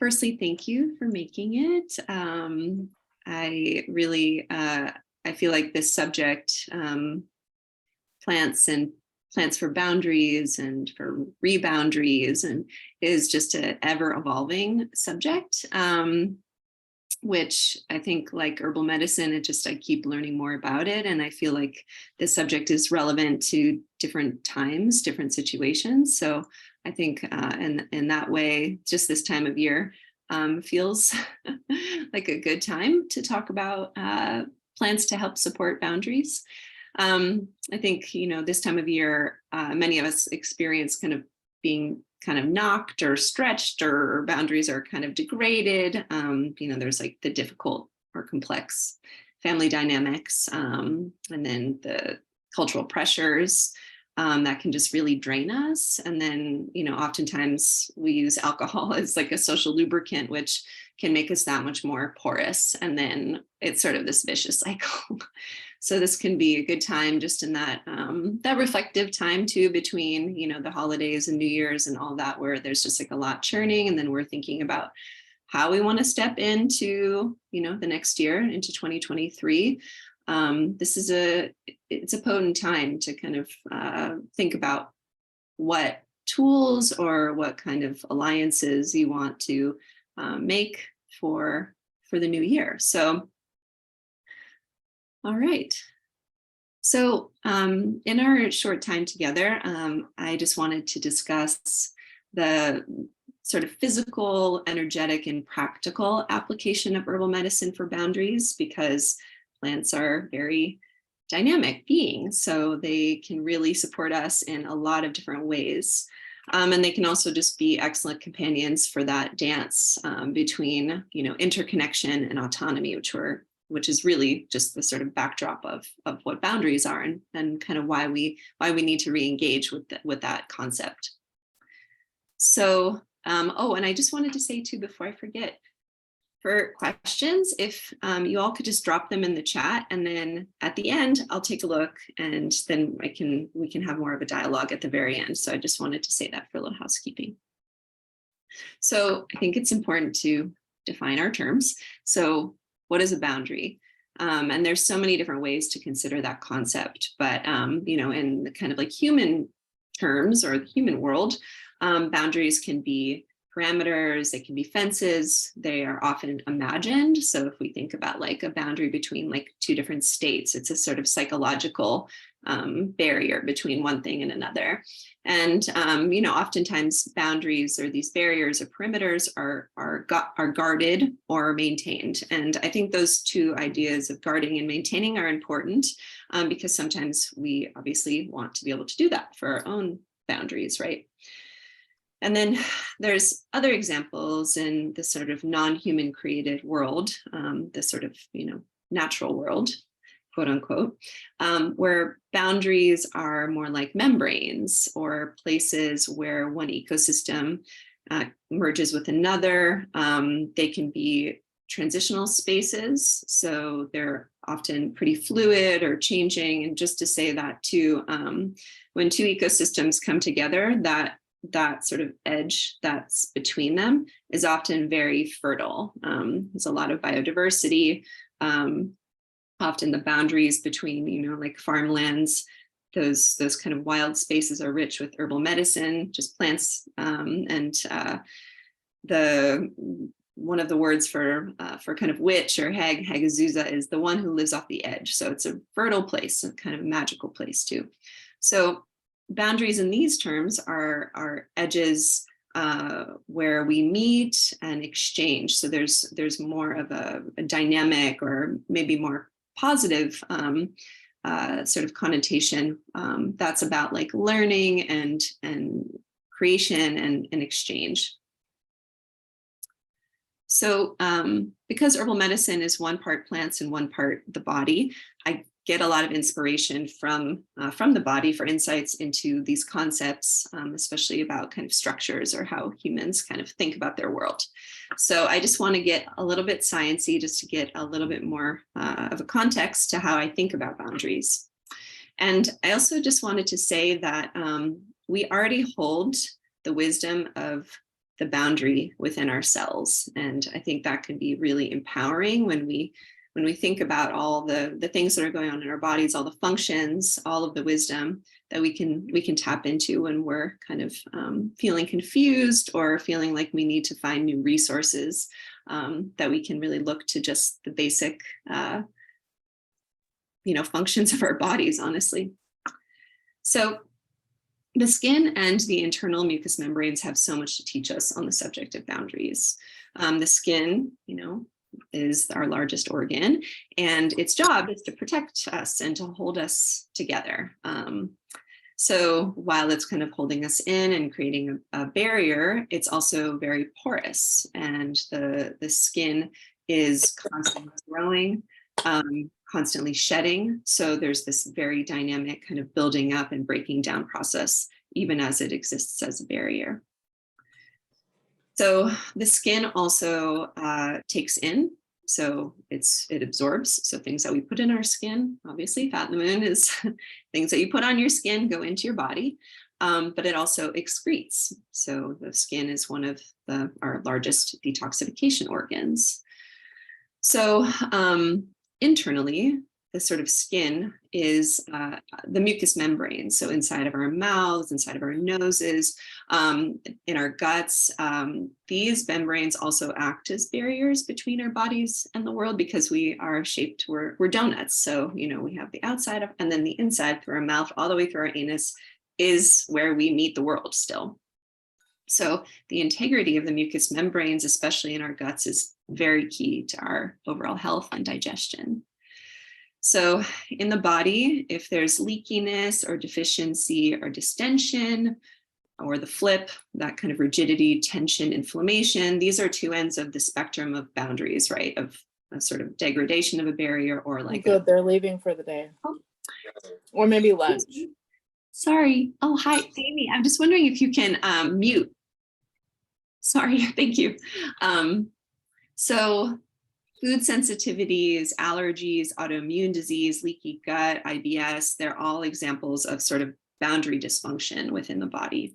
firstly, thank you for making it. I really, I feel like this subject, plants for boundaries and for reboundaries, and is just an ever evolving subject, which I think, like herbal medicine, I keep learning more about it. And I feel like this subject is relevant to different times, different situations. So I think in that way, just this time of year feels like a good time to talk about plants to help support boundaries. I think, this time of year, many of us experience kind of being kind of knocked or stretched, or boundaries are kind of degraded. There's like the difficult or complex family dynamics, and then the cultural pressures that can just really drain us. And then, oftentimes we use alcohol as like a social lubricant, which can make us that much more porous. And then it's sort of this vicious cycle. So this can be a good time just in that that reflective time too, between, the holidays and New Year's and all that, where there's just like a lot churning. And then we're thinking about how we want to step into, the next year, into 2023. It's a potent time to kind of think about what tools or what kind of alliances you want to make for the new year. So, all right. So in our short time together, I just wanted to discuss the sort of physical, energetic, and practical application of herbal medicine for boundaries, because plants are very dynamic beings. So they can really support us in a lot of different ways. And they can also just be excellent companions for that dance between, interconnection and autonomy, which is really just the sort of backdrop of what boundaries are, and kind of why we need to re-engage with that concept. So, and I just wanted to say too, before I forget, for questions, if you all could just drop them in the chat, and then at the end, I'll take a look, and then we can have more of a dialogue at the very end. So I just wanted to say that for a little housekeeping. So I think it's important to define our terms. So what is a boundary? And there's so many different ways to consider that concept, but in the kind of like human terms or the human world, boundaries can be parameters, they can be fences, they are often imagined. So if we think about like a boundary between like two different states, it's a sort of psychological barrier between one thing and another. And oftentimes boundaries, or these barriers or perimeters, are guarded or maintained. And I think those two ideas of guarding and maintaining are important, because sometimes we obviously want to be able to do that for our own boundaries, right? And then there's other examples in the sort of non-human created world, the sort of, natural world, quote unquote, where boundaries are more like membranes, or places where one ecosystem merges with another. They can be transitional spaces, so they're often pretty fluid or changing. And just to say that too, when two ecosystems come together, that sort of edge that's between them is often very fertile. There's a lot of biodiversity. Often the boundaries between, like farmlands, those kind of wild spaces are rich with herbal medicine, just plants. And one of the words for kind of witch or hag, Hagazusa, is the one who lives off the edge. So it's a fertile place, a kind of magical place too. So boundaries in these terms are edges where we meet and exchange. So there's more of a dynamic, or maybe more positive sort of connotation that's about like learning and creation and exchange. So because herbal medicine is one part plants and one part the body, I get a lot of inspiration from the body for insights into these concepts, especially about kind of structures or how humans kind of think about their world. So I just want to get a little bit sciencey, just to get a little bit more of a context to how I think about boundaries. And I also just wanted to say that we already hold the wisdom of the boundary within our cells. And I think that can be really empowering when we think about all the things that are going on in our bodies, all the functions, all of the wisdom that we can tap into when we're kind of feeling confused or feeling like we need to find new resources, that we can really look to just the basic functions of our bodies, honestly. So the skin and the internal mucous membranes have so much to teach us on the subject of boundaries. The skin, is our largest organ, and its job is to protect us and to hold us together. So while it's kind of holding us in and creating a barrier, it's also very porous, and the skin is constantly growing, constantly shedding. So there's this very dynamic kind of building up and breaking down process, even as it exists as a barrier. So the skin also takes in, so it absorbs. So things that we put in our skin, obviously fat in the moon is things that you put on your skin go into your body, but it also excretes. So the skin is one of our largest detoxification organs. So internally, the sort of skin is the mucous membrane. So inside of our mouths, inside of our noses, in our guts, these membranes also act as barriers between our bodies and the world, because we are shaped, we're donuts. So, we have the outside and then the inside through our mouth, all the way through our anus is where we meet the world still. So the integrity of the mucous membranes, especially in our guts, is very key to our overall health and digestion. So in the body, if there's leakiness or deficiency or distension, or the flip, that kind of rigidity, tension, inflammation, these are two ends of the spectrum of boundaries, right? Of a sort of degradation of a barrier, or like— Good, they're leaving for the day. Oh. Or maybe lunch. Sorry. Oh, hi, Amy. I'm just wondering if you can mute. Sorry, thank you. So food sensitivities, allergies, autoimmune disease, leaky gut, IBS, they're all examples of sort of boundary dysfunction within the body.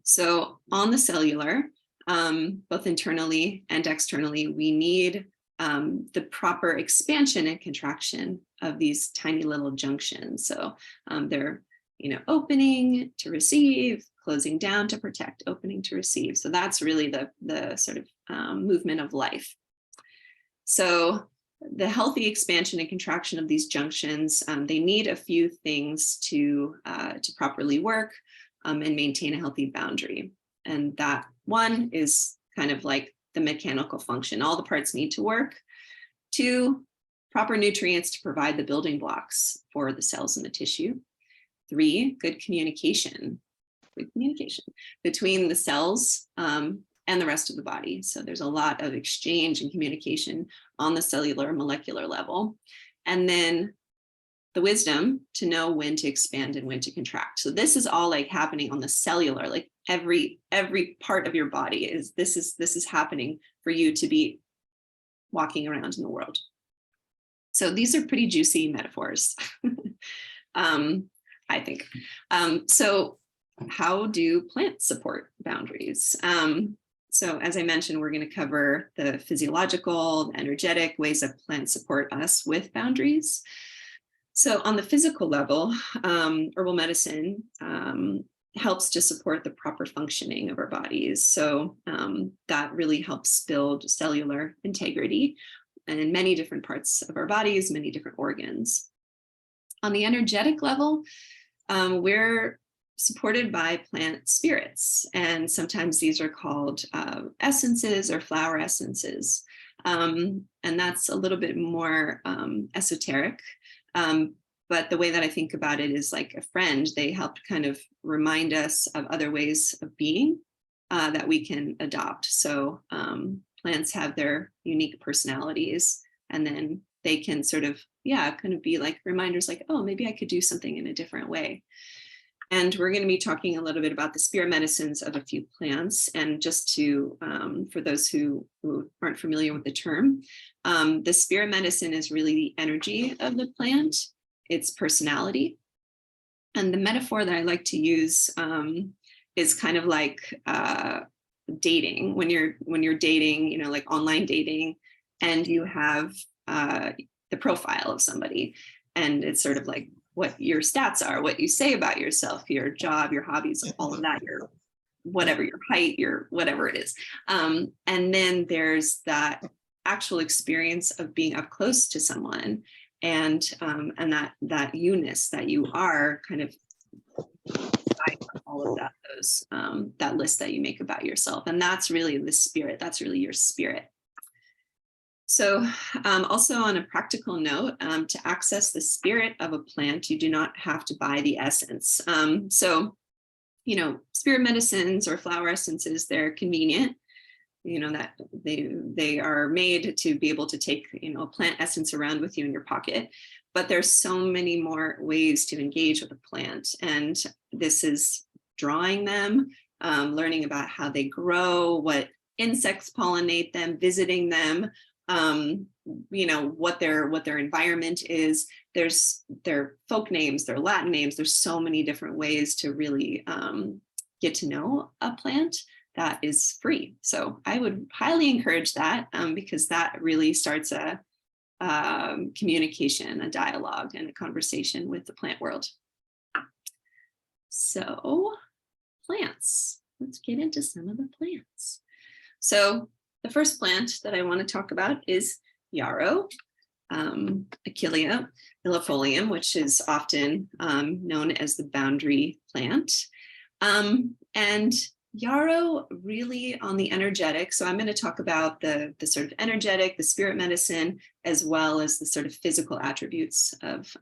So on the cellular, both internally and externally, we need the proper expansion and contraction of these tiny little junctions. So they're, opening to receive, closing down to protect, opening to receive. So that's really the sort of movement of life. So the healthy expansion and contraction of these junctions, they need a few things to properly work and maintain a healthy boundary. And that one is kind of like the mechanical function. All the parts need to work. 2, proper nutrients to provide the building blocks for the cells in the tissue. 3, good communication between the cells and the rest of the body. So there's a lot of exchange and communication on the cellular molecular level. And then the wisdom to know when to expand and when to contract. So this is all like happening on the cellular, like every part of your body this is happening for you to be walking around in the world. So these are pretty juicy metaphors, I think. So how do plants support boundaries? So as I mentioned, we're going to cover the physiological, the energetic ways that plants support us with boundaries. So on the physical level, herbal medicine helps to support the proper functioning of our bodies. So that really helps build cellular integrity and in many different parts of our bodies, many different organs. On the energetic level, we're supported by plant spirits, and sometimes these are called essences or flower essences. And that's a little bit more esoteric. But the way that I think about it is like a friend. They help kind of remind us of other ways of being that we can adopt. So plants have their unique personalities, and then they can sort of, kind of be like reminders like, oh, maybe I could do something in a different way. And we're going to be talking a little bit about the spirit medicines of a few plants. And just to, for those who aren't familiar with the term, the spirit medicine is really the energy of the plant, its personality. And the metaphor that I like to use is kind of like dating. When you're dating, you know, like online dating, and you have the profile of somebody, and it's sort of like what your stats are, what you say about yourself, your job, your hobbies, all of that, your whatever, your height, your whatever it is. And then there's that actual experience of being up close to someone, and that you-ness that you are kind of all of that, those that list that you make about yourself. And that's really the spirit, that's really your spirit. So also on a practical note, to access the spirit of a plant, you do not have to buy the essence. So, you know, spirit medicines or flower essences, they're convenient, you know, that they are made to be able to take, you know, a plant essence around with you in your pocket. But there's so many more ways to engage with a plant. And this is drawing them, learning about how they grow, what insects pollinate them, visiting them, you know, what their environment is. There's their folk names, their Latin names. There's so many different ways to really get to know a plant that is free. So I would highly encourage that, because that really starts a communication, a dialogue, and a conversation with the plant world. So plants, let's get into some of the plants. So the first plant that I want to talk about is yarrow, Achillea illifolium, which is often known as the boundary plant. And yarrow really on the energetic. So I'm going to talk about the sort of energetic, the spirit medicine, as well as the sort of physical attributes of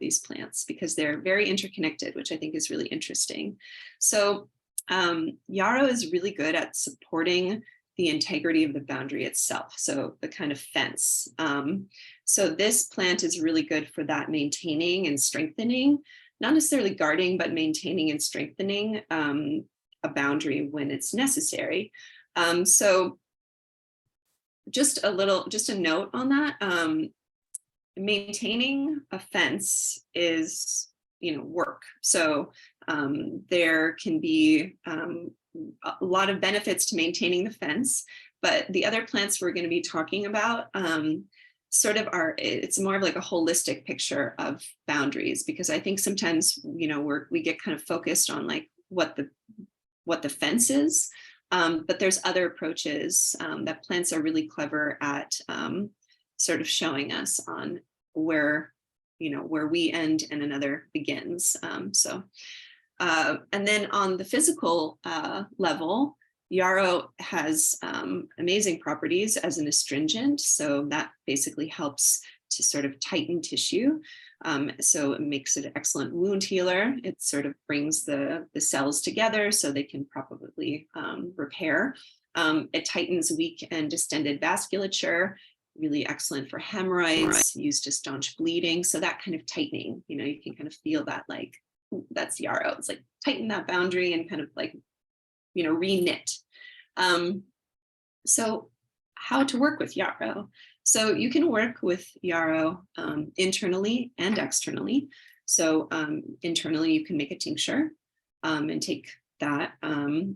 these plants, because they're very interconnected, which I think is really interesting. So yarrow is really good at supporting the integrity of the boundary itself. So the kind of fence. So this plant is really good for that, maintaining and strengthening, not necessarily guarding, but maintaining and strengthening a boundary when it's necessary. So just a note on that, maintaining a fence is, you know, work. So there can be a lot of benefits to maintaining the fence, but the other plants we're going to be talking about sort of it's more of like a holistic picture of boundaries, because I think sometimes, you know, we get kind of focused on like what the fence is, but there's other approaches that plants are really clever at sort of showing us on where we end and another begins. And then on the physical level, yarrow has amazing properties as an astringent. So that basically helps to sort of tighten tissue. So it makes it an excellent wound healer. It sort of brings the cells together so they can properly repair. It tightens weak and distended vasculature, really excellent for hemorrhoids, used to staunch bleeding. So that kind of tightening, you know, you can kind of feel that, like, that's yarrow. It's like tighten that boundary and kind of like, you know, re-knit. So how to work with yarrow? So you can work with yarrow internally and externally. So internally, you can make a tincture and take that.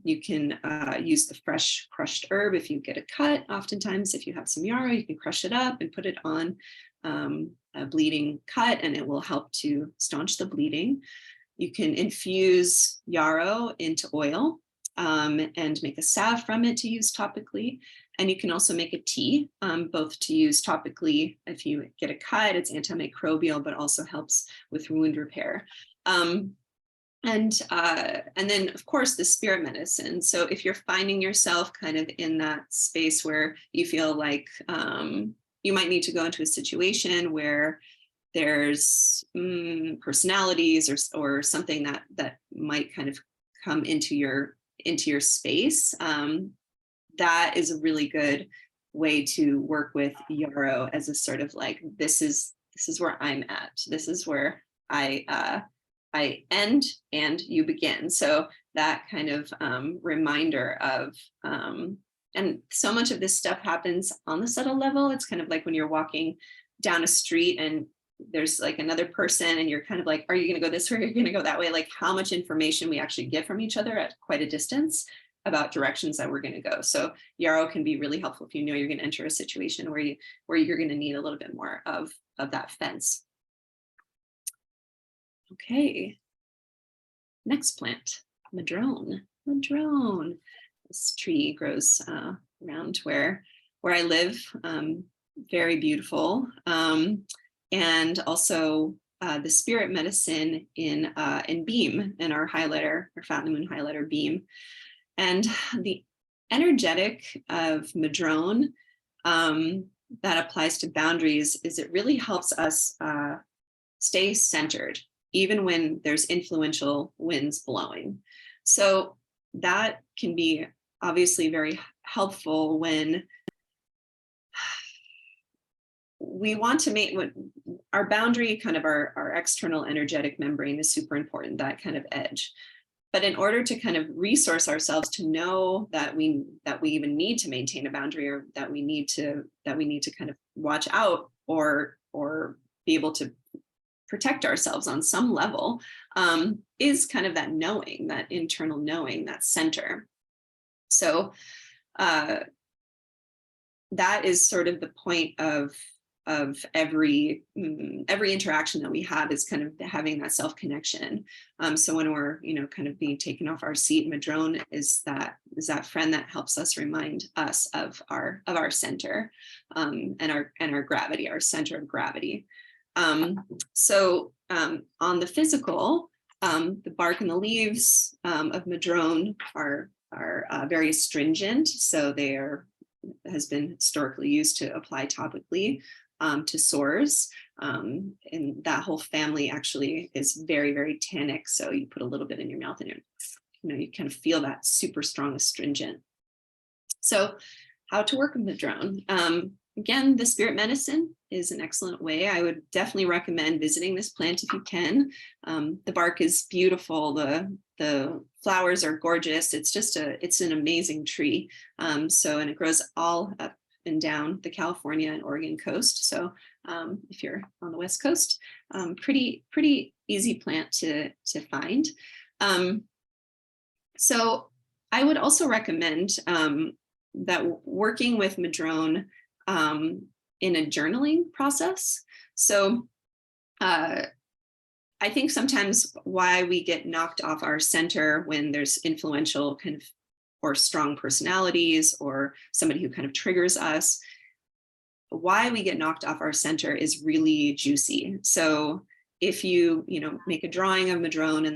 You can use the fresh crushed herb if you get a cut. Oftentimes, if you have some yarrow, you can crush it up and put it on a bleeding cut, and it will help to staunch the bleeding. You can infuse yarrow into oil and make a salve from it to use topically. And you can also make a tea, both to use topically if you get a cut. It's antimicrobial, but also helps with wound repair. And then, of course, the spirit medicine. So if you're finding yourself kind of in that space where you feel like you might need to go into a situation where there's personalities or something that might kind of come into your space, that is a really good way to work with yarrow as a sort of like, this is where I'm at. This is where I end and you begin. So that kind of reminder of, and so much of this stuff happens on the subtle level. It's kind of like when you're walking down a street and there's like another person and you're kind of like, are you going to go this way? Are you going to go that way? Like how much information we actually get from each other at quite a distance about directions that we're going to go. So Yarrow can be really helpful if you know you're going to enter a situation where you're going to need a little bit more of that fence. Okay. Next plant, madrone. Madrone. This tree grows around where I live. Very beautiful. And also the spirit medicine in Beam, in our highlighter, our Fat in the Moon highlighter Beam. And the energetic of madrone that applies to boundaries is it really helps us stay centered, even when there's influential winds blowing. So that can be obviously very helpful when we want to make our boundary, kind of our external energetic membrane is super important, that kind of edge. But in order to kind of resource ourselves to know that we even need to maintain a boundary, or that we need to kind of watch out or be able to protect ourselves on some level, is kind of that knowing, that internal knowing, that center. So that is sort of the point of every interaction that we have, is kind of having that self-connection. So when we're, kind of being taken off our seat, madrone is that friend that helps us remind us of our center, and our gravity, our center of gravity. So on the physical, the bark and the leaves of madrone are very astringent, so has been historically used to apply topically to sores. And that whole family actually is very, very tannic. So you put a little bit in your mouth and you kind of feel that super strong astringent. So how to work with madrone? Again, the spirit medicine is an excellent way. I would definitely recommend visiting this plant if you can. The bark is beautiful. The flowers are gorgeous. It's an amazing tree. And it grows all up and down the California and Oregon coast. So if you're on the West Coast, pretty easy plant to find. So I would also recommend that working with madrone in a journaling process. So I think sometimes why we get knocked off our center when there's influential kind of or strong personalities or somebody who kind of triggers us, why we get knocked off our center is really juicy. So if you make a drawing of madrone and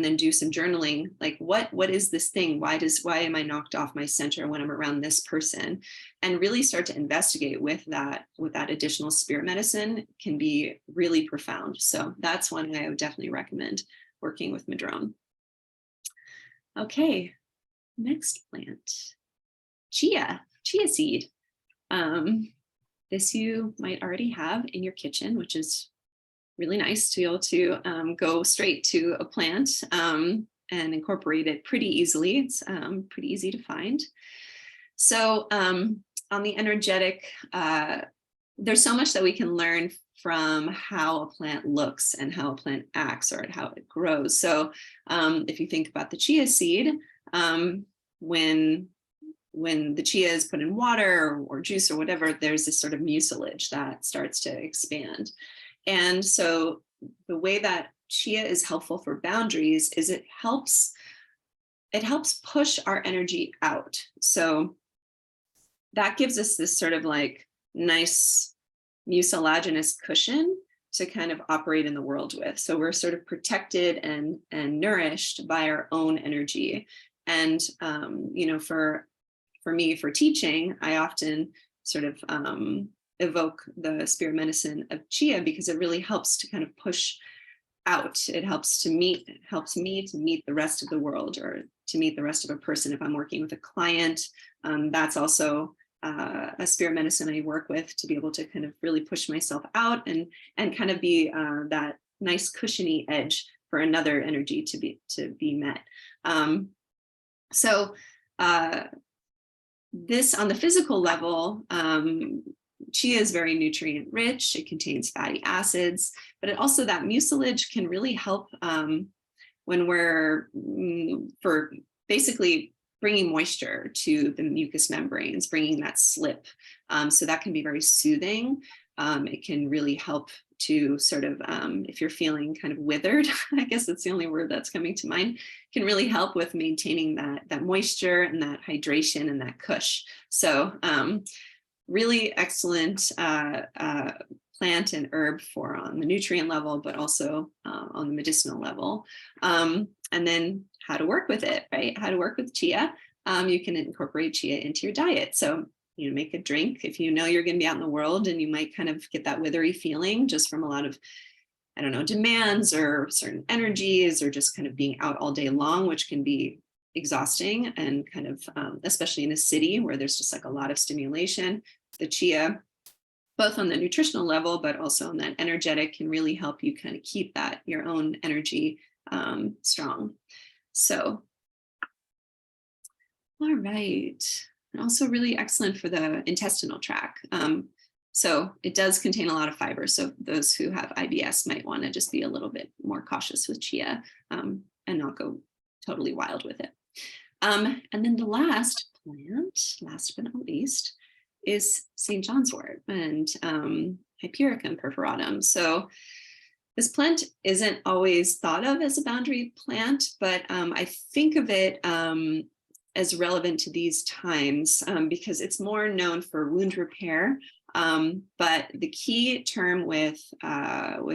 then do some journaling, like what is this thing? Why am I knocked off my center when I'm around this person? And really start to investigate with that additional spirit medicine can be really profound. So that's one I would definitely recommend working with madrone. Okay, next plant, chia seed. This you might already have in your kitchen, which is really nice to be able to go straight to a plant and incorporate it pretty easily. It's pretty easy to find. So on the energetic, there's so much that we can learn from how a plant looks and how a plant acts or how it grows. So if you think about the chia seed, when the chia is put in water or juice or whatever, there's this sort of mucilage that starts to expand. And so the way that chia is helpful for boundaries is it helps push our energy out. So that gives us this sort of like nice mucilaginous cushion to kind of operate in the world with. So we're sort of protected and nourished by our own energy. And for me, for teaching, I often sort of evoke the spirit medicine of chia because it really helps to kind of push out. It helps me to meet the rest of the world, or to meet the rest of a person. If I'm working with a client, that's also a spirit medicine I work with, to be able to kind of really push myself out and kind of be that nice cushiony edge for another energy to be met. So this on the physical level, chia is very nutrient rich. It contains fatty acids, but it also, that mucilage can really help when we're for basically bringing moisture to the mucous membranes, bringing that slip. So that can be very soothing. It can really help to sort of, if you're feeling kind of withered, I guess that's the only word that's coming to mind, can really help with maintaining that moisture and that hydration and that cush. So really excellent plant and herb for on the nutrient level, but also on the medicinal level. And then how to work with it, right? How to work with chia. You can incorporate chia into your diet. So make a drink if you know you're going to be out in the world and you might kind of get that withery feeling just from a lot of, I don't know, demands or certain energies or just kind of being out all day long, which can be exhausting and kind of, especially in a city where there's just like a lot of stimulation. The chia, both on the nutritional level, but also on that energetic, can really help you kind of keep that, your own energy strong. So, all right. And also really excellent for the intestinal tract. So it does contain a lot of fiber. So those who have IBS might want to just be a little bit more cautious with chia and not go totally wild with it. And then the last plant, last but not least, is St. John's wort and Hypericum perforatum. So this plant isn't always thought of as a boundary plant, but I think of it as relevant to these times because it's more known for wound repair. But the key term with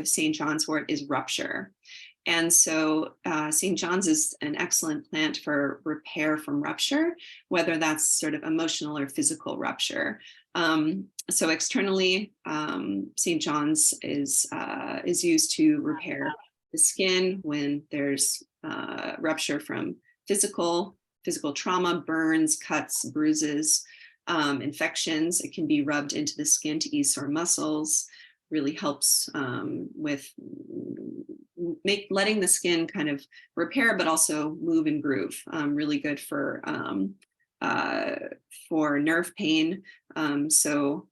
St. John's wort is rupture. And so St. John's is an excellent plant for repair from rupture, whether that's sort of emotional or physical rupture. So externally, St. John's is used to repair the skin when there's rupture from physical trauma, burns, cuts, bruises, infections. It can be rubbed into the skin to ease sore muscles, really helps with letting the skin kind of repair, but also move and groove. Really good for nerve pain. So,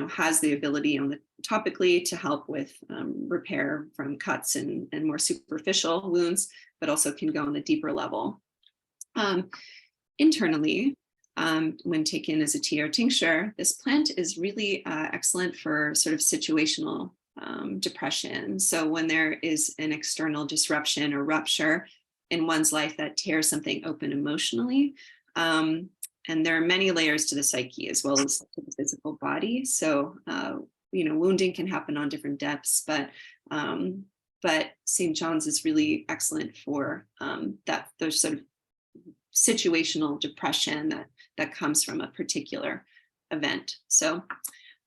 has the ability on the topically to help with repair from cuts and more superficial wounds, but also can go on a deeper level. Internally, when taken as a tea or tincture, this plant is really excellent for sort of situational depression. So when there is an external disruption or rupture in one's life that tears something open emotionally, and there are many layers to the psyche as well as to the physical body. So, wounding can happen on different depths, but St. John's is really excellent for those sort of situational depression that comes from a particular event. So,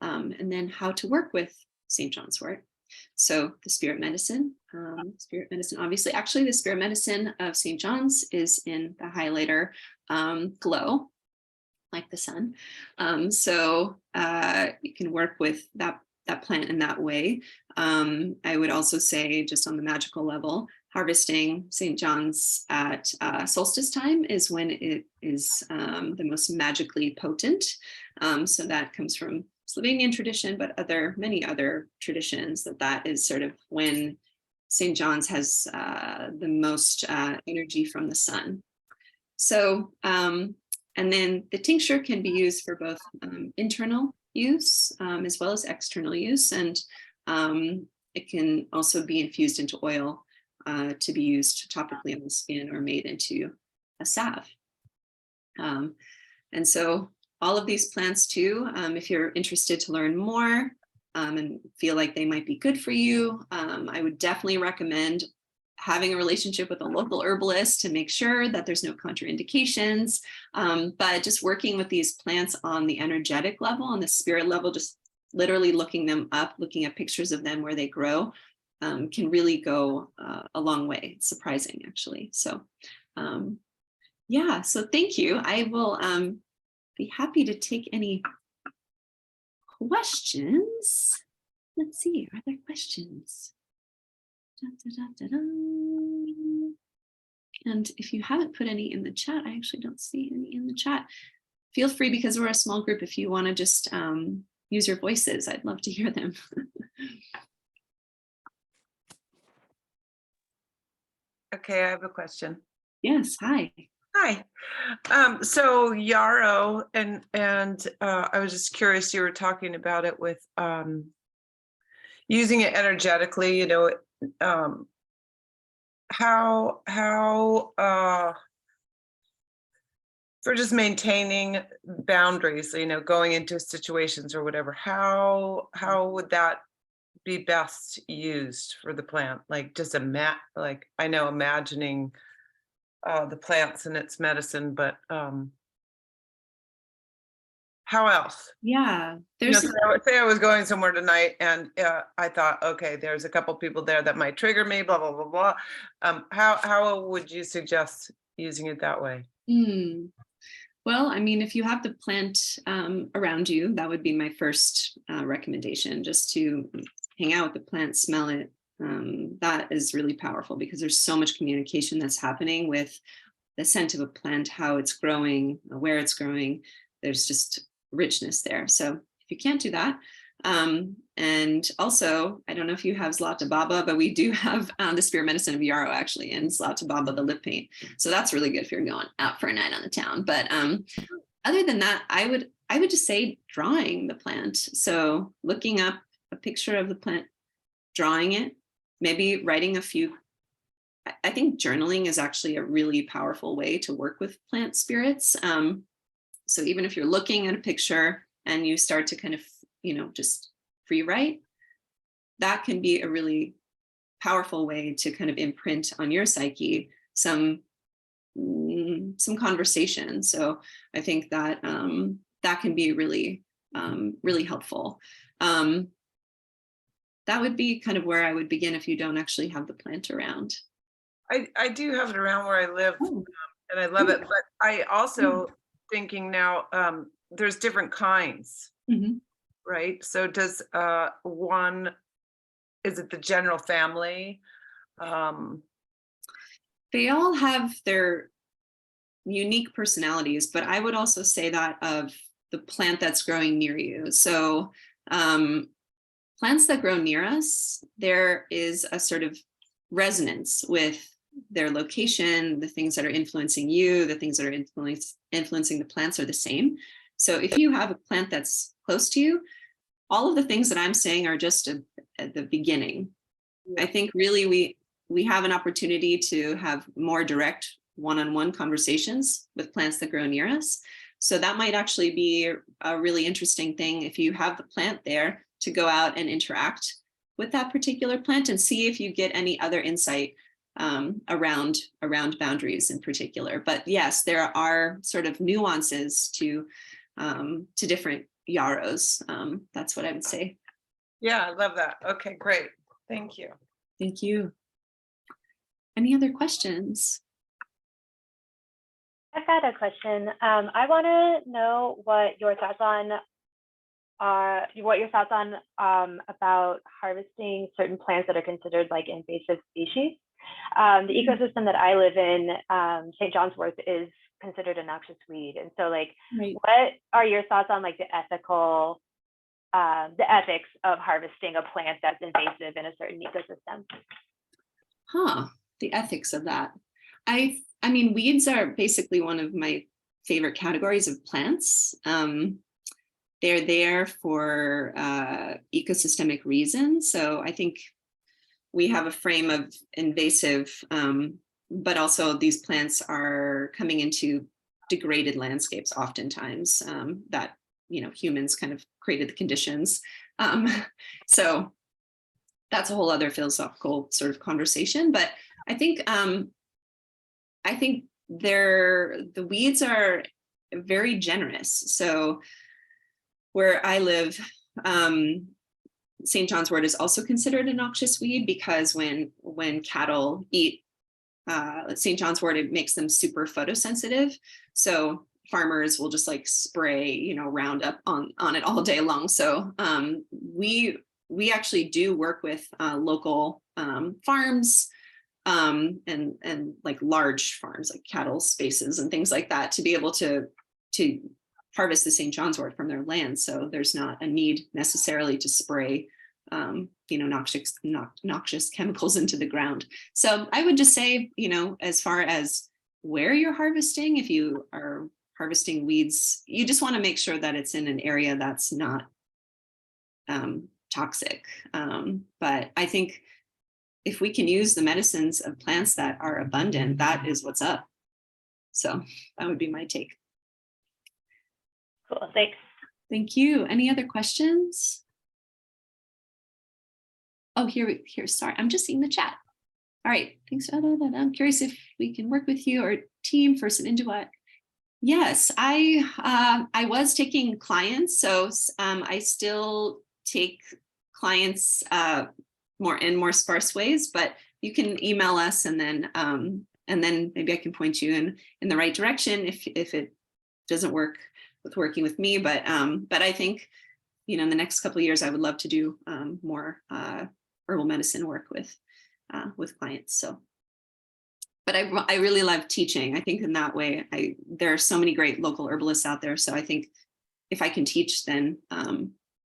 and then how to work with St. John's wort. So the spirit medicine, obviously, actually the spirit medicine of St. John's is in the highlighter glow, like the sun. So you can work with that plant in that way. I would also say, just on the magical level, harvesting St. John's at solstice time is when it is the most magically potent. So that comes from Slovenian tradition, but many other traditions, that is sort of when St. John's has the most energy from the sun. So, and then the tincture can be used for both internal use as well as external use. And it can also be infused into oil to be used topically on the skin or made into a salve. And so all of these plants too, if you're interested to learn more and feel like they might be good for you, I would definitely recommend having a relationship with a local herbalist to make sure that there's no contraindications. But just working with these plants on the energetic level, on the spirit level, just literally looking them up, looking at pictures of them where they grow, can really go a long way. It's surprising, actually. So yeah, so thank you. I will be happy to take any questions. Let's see, are there questions? Da, da, da, da, da. And if you haven't put any in the chat, I actually don't see any in the chat. Feel free, because we're a small group, if you want to just use your voices. I'd love to hear them. Okay, I have a question. Yes, hi. Hi. So yarrow, and I was just curious, you were talking about it with using it energetically, how for just maintaining boundaries, going into situations or whatever, how would that be best used for the plant? Like just I know imagining the plants and its medicine, but how else? Yeah, Say I was going somewhere tonight and I thought, okay, there's a couple people there that might trigger me, blah, blah, blah, blah. How would you suggest using it that way? Well, I mean, if you have the plant around you, that would be my first recommendation, just to hang out with the plant, smell it. That is really powerful because there's so much communication that's happening with the scent of a plant, how it's growing, where it's growing. There's just richness there. So if you can't do that, and also, I don't know if you have Zlata Baba, but we do have the spirit medicine of yarrow actually, and Zlata Baba, the lip paint. So that's really good if you're going out for a night on the town. But other than that, I would just say drawing the plant. So looking up a picture of the plant, drawing it, maybe writing a few. I think journaling is actually a really powerful way to work with plant spirits. So even if you're looking at a picture and you start to kind of, just free write, that can be a really powerful way to kind of imprint on your psyche some conversation. So I think that that can be really, really helpful. That would be kind of where I would begin if you don't actually have the plant around. I do have it around where I live, and I love it, but I also thinking now, there's different kinds, right? So does is it the general family? They all have their unique personalities, but I would also say that of the plant that's growing near you. So plants that grow near us, there is a sort of resonance with their location, the things that are influencing you, the things that are influencing the plants are the same. So if you have a plant that's close to you, all of the things that I'm saying are just at the beginning. I think really we have an opportunity to have more direct one-on-one conversations with plants that grow near us. So that might actually be a really interesting thing if you have the plant there, to go out and interact with that particular plant and see if you get any other insight around boundaries in particular. But yes, there are sort of nuances to different yarrows. That's what I would say. Yeah, I love that. Okay, great. Thank you. Thank you. Any other questions? I've got a question. I want to know what your thoughts on about harvesting certain plants that are considered like invasive species. The ecosystem that I live in, St. John's Wort, is considered a noxious weed, and so like, what are your thoughts on like the ethics of harvesting a plant that's invasive in a certain ecosystem? The ethics of that. I mean, weeds are basically one of my favorite categories of plants. They're there for ecosystemic reasons. So I think we have a frame of invasive, but also these plants are coming into degraded landscapes oftentimes that, humans kind of created the conditions. So that's a whole other philosophical sort of conversation. But I think the weeds are very generous. So where I live, St. John's Wort is also considered a noxious weed because when cattle eat St. John's Wort, it makes them super photosensitive. So farmers will just like spray, Roundup on it all day long. So we actually do work with local farms and like large farms, like cattle spaces and things like that, to be able to harvest the St. John's wort from their land. So there's not a need necessarily to spray, noxious chemicals into the ground. So I would just say, as far as where you're harvesting, if you are harvesting weeds, you just want to make sure that it's in an area that's not toxic. But I think if we can use the medicines of plants that are abundant, that is what's up. So that would be my take. Cool, thanks. Thank you. Any other questions? Oh, here, sorry, I'm just seeing the chat. All right, thanks. I'm curious if we can work with you or team for some Indua. Yes, I was taking clients, so I still take clients more sparse ways, but you can email us and then maybe I can point you in the right direction if it doesn't work with working with me. But I think, in the next couple of years, I would love to do more herbal medicine work with clients. So, but I really love teaching. I think in that way, there are so many great local herbalists out there. So I think if I can teach, then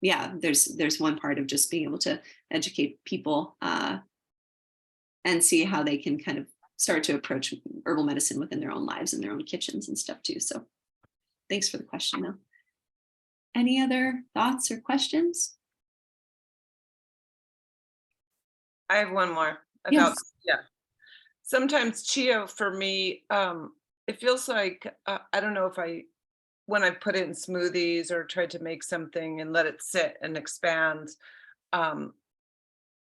there's one part of just being able to educate people and see how they can kind of start to approach herbal medicine within their own lives and their own kitchens and stuff too. So thanks for the question though. Any other thoughts or questions? I have one more about, Yes. Sometimes chia for me, it feels like, I don't know if when I put it in smoothies or tried to make something and let it sit and expand,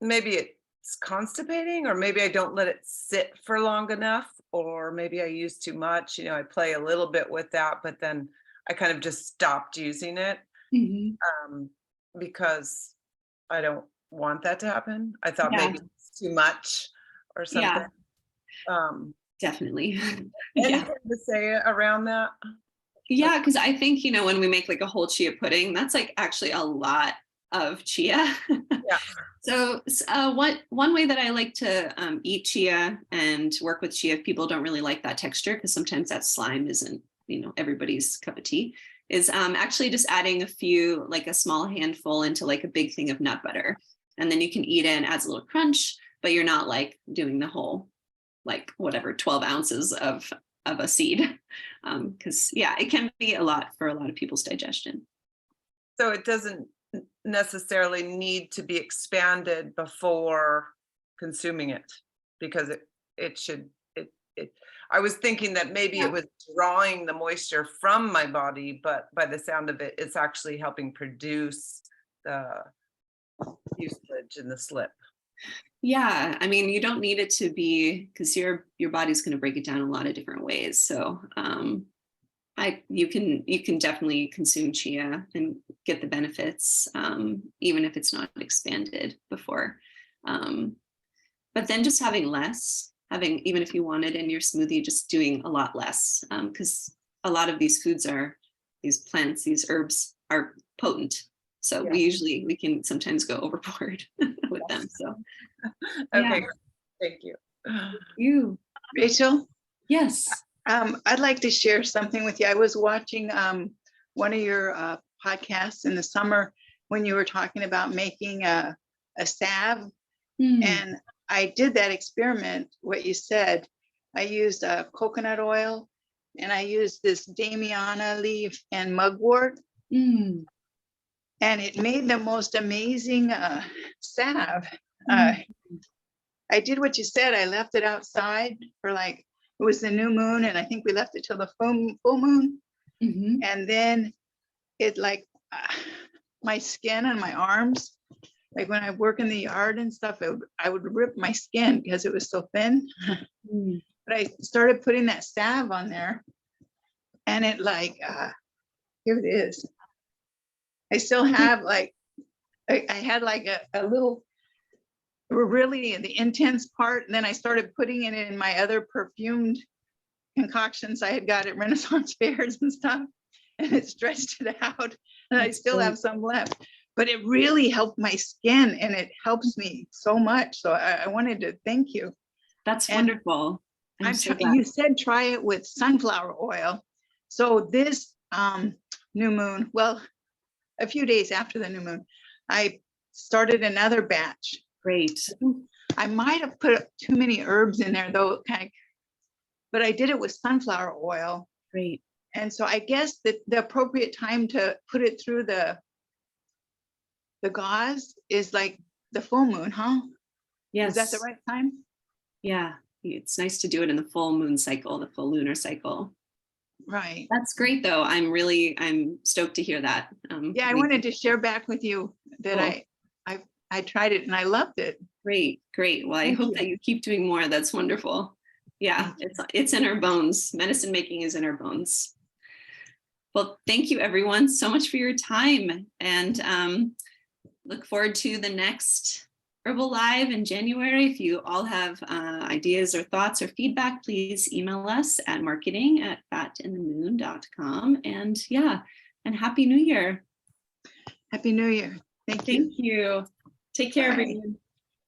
maybe it's constipating, or maybe I don't let it sit for long enough, or maybe I use too much. I play a little bit with that, but then I kind of just stopped using it because I don't want that to happen. I thought maybe it's too much or something. Definitely. Anything to say around that? Yeah, because I think, when we make like a whole chia pudding, that's like actually a lot of chia. Yeah. So one way that I like to eat chia and work with chia, if people don't really like that texture, because sometimes that slime isn't, everybody's cup of tea, is actually just adding a small handful into like a big thing of nut butter. And then you can eat it, and adds a little crunch, but you're not like doing the whole, 12 ounces of a seed. Because it can be a lot for a lot of people's digestion. So it doesn't necessarily need to be expanded before consuming it, because it should, I was thinking that maybe it was drawing the moisture from my body, but by the sound of it, it's actually helping produce the mucilage and the slip. Yeah, I mean, you don't need it to be, because your body's going to break it down a lot of different ways. So you can definitely consume chia and get the benefits, even if it's not expanded before. But then just having less, even if you want it in your smoothie, just doing a lot less, because a lot of these plants, these herbs are potent. So we can sometimes go overboard with them. So Okay, thank you. You, Rachel? yes. I'd like to share something with you. I was watching one of your podcasts in the summer when you were talking about making a salve. And I did that experiment, what you said. I used coconut oil, and I used this Damiana leaf and mugwort. And it made the most amazing salve. I did what you said. I left it outside for it was the new moon, and I think we left it till the full moon. And then it my skin and my arms, when I work in the yard and stuff, I would rip my skin because it was so thin. But I started putting that salve on there, and it here it is. I still have I had a little, really the intense part, and then I started putting it in my other perfumed concoctions I had got at Renaissance fairs and stuff, and it stretched it out, and I still have some left. But it really helped my skin, and it helps me so much. So I wanted to thank you. That's wonderful. You said try it with sunflower oil. So this new moon, well, a few days after the new moon, I started another batch. Great. I might have put too many herbs in there though, but I did it with sunflower oil. Great. And so I guess that the appropriate time to put it through the gauze is like the full moon, huh? Yes. Is that the right time? Yeah. It's nice to do it in the full moon cycle, the full lunar cycle. Right. That's great though. I'm stoked to hear that. Yeah, I wanted to share back with you that Cool. I tried it and I loved it. Great. Well, I Thank hope you. that you keep doing more. That's wonderful. Yeah, it's in our bones. Medicine making is in our bones. Well, thank you everyone so much for your time, and look forward to the next Herbal Live in January. If you all have ideas or thoughts or feedback, please email us at marketing@fatinthemoon.com. And yeah, and Happy New Year. Happy New Year. Thank you. Thank you. Take care, Bye. everyone.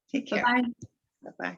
Take care. Bye-bye. Bye-bye.